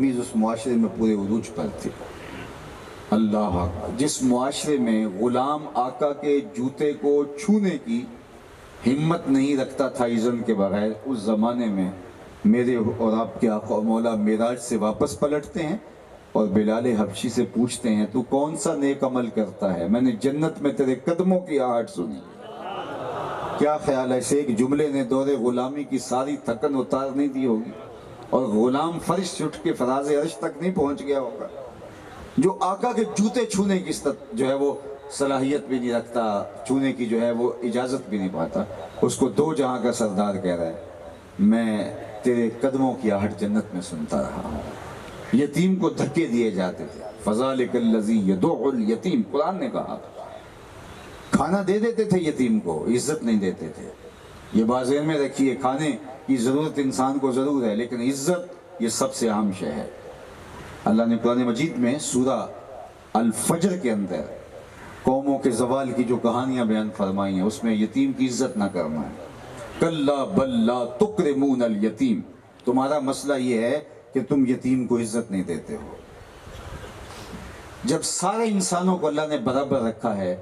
تمیز اس معاشرے میں پورے عروج پر تھی۔ اللہ اکبر، جس معاشرے میں غلام آقا کے جوتے کو چھونے کی ہمت نہیں رکھتا تھا اذن کے بغیر، اس زمانے میں میرے اور آپ کے آقا مولا معراج سے واپس پلٹتے ہیں اور بلال حبشی سے پوچھتے ہیں تو کون سا نیک عمل کرتا ہے، میں نے جنت میں تیرے قدموں کی آہٹ سنی۔ کیا خیال ہے، اسے ایک جملے نے دور غلامی کی ساری تھکن اتار نہیں دی ہوگی، اور غلام فرش سے اٹھ کے فراز عرش تک نہیں پہنچ گیا ہوگا؟ جو آقا کے جوتے چھونے کی جو ہے وہ صلاحیت بھی نہیں رکھتا، چھونے کی جو ہے وہ اجازت بھی نہیں پاتا، اس کو دو جہاں کا سردار کہہ رہا ہے میں تیرے قدموں کی آہٹ جنت میں سنتا رہا ہوں۔ یتیم کو دھکے دیے جاتے تھے، فَذَلِكَ الَّذِي يَدُعُّ الْيَتِيمَ، قرآن نے کہا کھانا دے دیتے تھے یتیم کو، عزت نہیں دیتے تھے۔ یہ بات ذہن میں رکھیے، کھانے کی ضرورت انسان کو ضرور ہے، لیکن عزت یہ سب سے اہم شے ہے۔ اللہ نے قرآن مجید میں سورہ الفجر کے اندر قوموں کے زوال کی جو کہانیاں بیان فرمائی ہیں، اس میں یتیم کی عزت نہ کرنا ہے۔ کَلَّا بَل لَا تُکْرِمُونَ الْیَتِیم، تمہارا مسئلہ یہ ہے کہ تم یتیم کو عزت نہیں دیتے ہو۔ جب سارے انسانوں کو اللہ نے برابر رکھا ہے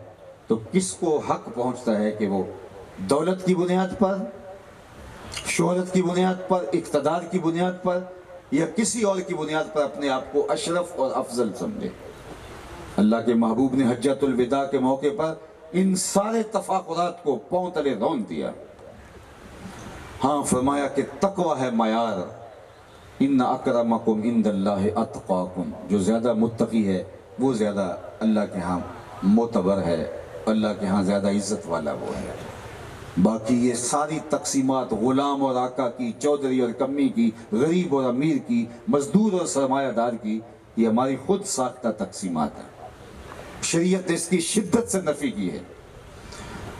تو کس کو حق پہنچتا ہے کہ وہ دولت کی بنیاد پر، شہرت کی بنیاد پر، اقتدار کی بنیاد پر یا کسی اور کی بنیاد پر اپنے آپ کو اشرف اور افضل سمجھے؟ اللہ کے محبوب نے حجۃ الوداع کے موقع پر ان سارے تفاخرات کو پاؤں تلے رون دیا۔ ہاں، فرمایا کہ تقوی ہے معیار، ان اکرمکم عند اللہ اتقاکم، جو زیادہ متقی ہے وہ زیادہ اللہ کے ہاں معتبر ہے، اللہ کے ہاں زیادہ عزت والا وہ ہے۔ باقی یہ ساری تقسیمات غلام اور آقا کی، چودھری اور کمی کی، غریب اور امیر کی، مزدور اور سرمایہ دار کی، یہ ہماری خود ساختہ تقسیمات ہیں۔ شریعت نے اس کی شدت سے نفی کی ہے،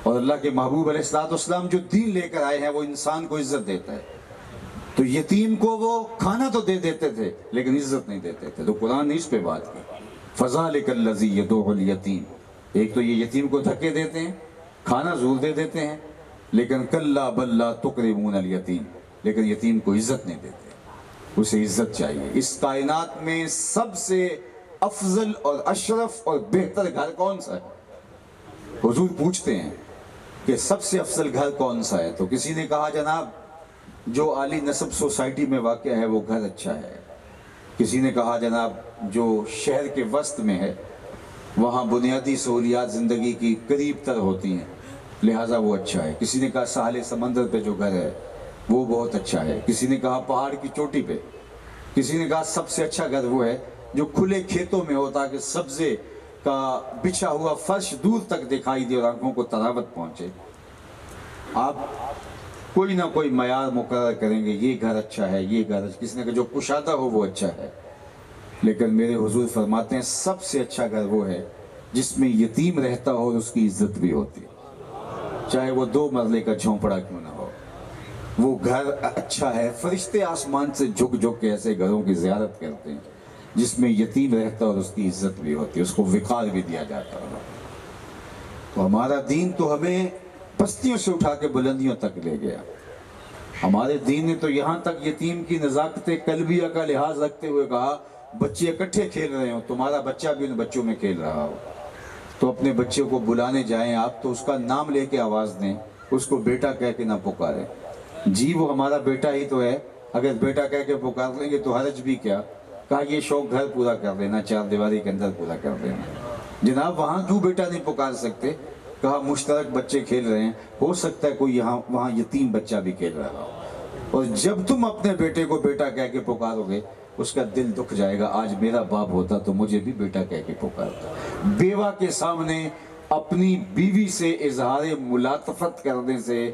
اور اللہ کے محبوب علیہ السلام جو دین لے کر آئے ہیں وہ انسان کو عزت دیتا ہے۔ تو یتیم کو وہ کھانا تو دے دیتے تھے لیکن عزت نہیں دیتے تھے، تو قرآن نے اس پہ بات کی، فَذَلِكَ الَّذِي يَدُعُّ الْيَتِيمَ۔ ایک تو یہ یتیم کو دھکے دیتے ہیں، کھانا ضرور دے دیتے ہیں، لیکن کَلَّا بَل لَا تُکْرِمُونَ الْيَتِيمَ، لیکن یتیم کو عزت نہیں دیتے، اسے عزت چاہیے۔ اس کائنات میں سب سے افضل اور اشرف اور بہتر گھر کون سا ہے؟ حضور پوچھتے ہیں کہ سب سے افضل گھر کون سا ہے؟ تو کسی نے کہا جناب جو عالی نسب سوسائٹی میں واقع ہے وہ گھر اچھا ہے۔ کسی نے کہا جناب جو شہر کے وسط میں ہے، وہاں بنیادی سہولیات زندگی کی قریب تر ہوتی ہیں، لہٰذا وہ اچھا ہے۔ کسی نے کہا ساحل سمندر پہ جو گھر ہے وہ بہت اچھا ہے۔ کسی نے کہا پہاڑ کی چوٹی پہ۔ کسی نے کہا سب سے اچھا گھر وہ ہے جو کھلے کھیتوں میں ہو تاکہ سبزے کا بچھا ہوا فرش دور تک دکھائی دے اور آنکھوں کو طراوت پہنچے۔ آپ کوئی نہ کوئی معیار مقرر کریں گے، یہ گھر اچھا ہے، یہ گھر اچھا، کسی نے کہا جو کشادہ ہو وہ اچھا ہے، لیکن میرے حضور فرماتے ہیں سب سے اچھا گھر وہ ہے جس میں یتیم رہتا ہو اور اس کی عزت بھی ہوتی ہے، چاہے وہ 2 مرلے کا جھونپڑا کیوں نہ ہو، وہ گھر اچھا ہے۔ فرشتے آسمان سے جھک جھک کے ایسے گھروں کی زیارت کرتے ہیں جس میں یتیم رہتا اور اس کی عزت بھی ہوتی ہے، اس کو وقار بھی دیا جاتا ہے۔ تو ہمارا دین تو ہمیں پستیوں سے اٹھا کے بلندیوں تک لے گیا۔ ہمارے دین نے تو یہاں تک یتیم کی نزاکت قلبیہ کا لحاظ رکھتے ہوئے کہا بچے اکٹھے کھیل رہے ہوں، تمہارا بچہ بھی ان بچوں میں کھیل رہا ہو تو اپنے بچے کو بلانے جائیں آپ تو اس کا نام لے کے آواز دیں، اس کو بیٹا کہہ کے نہ پکاریں۔ جی وہ ہمارا بیٹا ہی تو ہے، اگر بیٹا کہہ کے پکار لیں گے تو حرج بھی کیا؟ کہا یہ شوق گھر پورا کر دینا، 4 دیواری کے اندر پورا کر دینا۔ جناب وہاں کیوں بیٹا نہیں پکار سکتے؟ کہا مشترک بچے کھیل رہے ہیں، ہو سکتا ہے کوئی وہاں یتیم بچہ بھی کھیل رہا ہو، اور جب تم اپنے بیٹے کو بیٹا کہہ کے پکارو گے اس کا دل دکھ جائے گا، آج میرا باپ ہوتا تو مجھے بھی بیٹا کہہ کے پکارتا۔ بیوہ کے سامنے اپنی بیوی سے اظہار ملاطفت کرنے سے،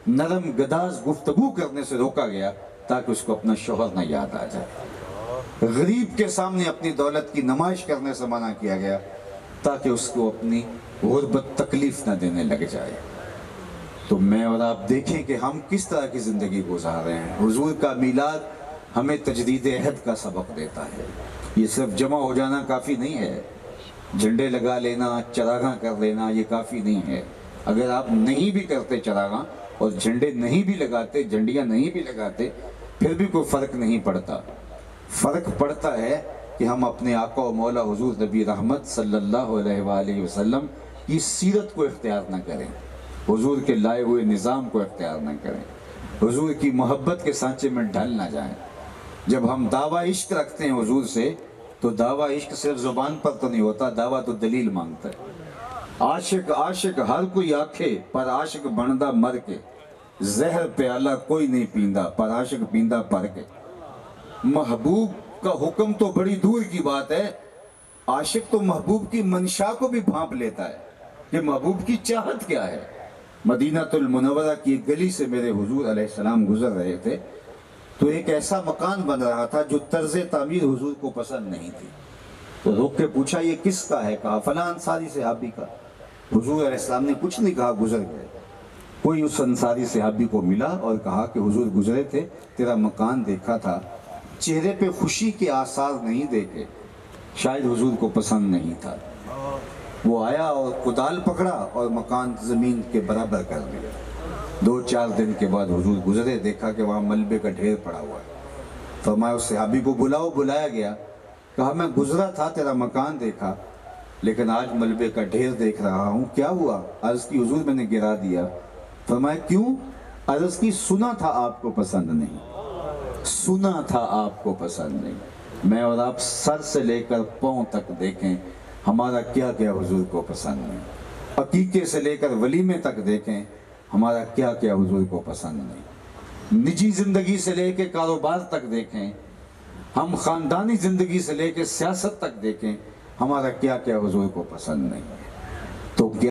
نرم گداز گفتگو کرنے سے روکا گیا تاکہ اس کو اپنا شوہر نہ یاد آ جائے۔ غریب کے سامنے اپنی دولت کی نمائش کرنے سے منع کیا گیا تاکہ اس کو اپنی غربت تکلیف نہ دینے لگ جائے۔ تو میں اور آپ دیکھیں کہ ہم کس طرح کی زندگی گزار رہے ہیں۔ حضور کا میلاد ہمیں تجدید عہد کا سبق دیتا ہے۔ یہ صرف جمع ہو جانا کافی نہیں ہے، جھنڈے لگا لینا، چراغاں کر لینا یہ کافی نہیں ہے۔ اگر آپ نہیں بھی کرتے چراغاں اور جھنڈے نہیں بھی لگاتے، جھنڈیاں نہیں بھی لگاتے، پھر بھی کوئی فرق نہیں پڑتا۔ فرق پڑتا ہے کہ ہم اپنے آقا و مولا حضور نبی رحمت صلی اللہ علیہ وآلہ وسلم کی سیرت کو اختیار نہ کریں، حضور کے لائے ہوئے نظام کو اختیار نہ کریں، حضور کی محبت کے سانچے میں ڈھل نہ جائیں۔ جب ہم دعویٰ عشق رکھتے ہیں حضور سے تو دعویٰ عشق صرف زبان پر تو نہیں ہوتا، دعویٰ تو دلیل مانگتا ہے۔ عاشق عاشق ہر کوئی آکھے پر عاشق بندا مر کے، زہر پیالہ کوئی نہیں پیندا پر عاشق پیندا پر کے۔ محبوب کا حکم تو بڑی دور کی بات ہے، عاشق تو محبوب کی منشا کو بھی بھانپ لیتا ہے کہ محبوب کی چاہت کیا ہے۔ مدینہ المنورہ کی ایک گلی سے میرے حضور علیہ السلام گزر رہے تھے تو ایک ایسا مکان بن رہا تھا جو طرز تعمیر حضور کو پسند نہیں تھی، تو روک کے پوچھا یہ کس کا ہے؟ کہا فلاں انصاری صحابی کا۔ حضور علیہ السلام نے کچھ نہیں کہا، گزر گئے۔ کوئی اس انصاری صحابی کو ملا اور کہا کہ حضور گزرے تھے، تیرا مکان دیکھا تھا، چہرے پہ خوشی کے آثار نہیں دیکھے، شاید حضور کو پسند نہیں تھا۔ وہ آیا اور کدال پکڑا اور مکان زمین کے برابر کر دیا۔ 2-4 دن کے بعد حضور گزرے، دیکھا کہ وہاں ملبے کا ڈھیر پڑا ہوا ہے۔ فرمایا اس صحابی کو بلاؤ، بلایا گیا، کہا میں گزرا تھا، تیرا مکان دیکھا، لیکن آج ملبے کا ڈھیر دیکھ رہا ہوں، کیا ہوا؟ عرض کی حضور میں نے گرا دیا۔ فرمایا کیوں؟ عرض کی سنا تھا آپ کو پسند نہیں، سنا تھا آپ کو پسند نہیں۔ میں اور آپ سر سے لے کر پاؤں تک دیکھیں ہمارا کیا کیا حضور کو پسند نہیں، عقیقے سے لے کر ولیمے تک دیکھیں ہمارا کیا کیا حضور کو پسند نہیں، نجی زندگی سے لے کے کاروبار تک دیکھیں، ہم خاندانی زندگی سے لے کے سیاست تک دیکھیں ہمارا کیا کیا حضور کو پسند نہیں۔ تو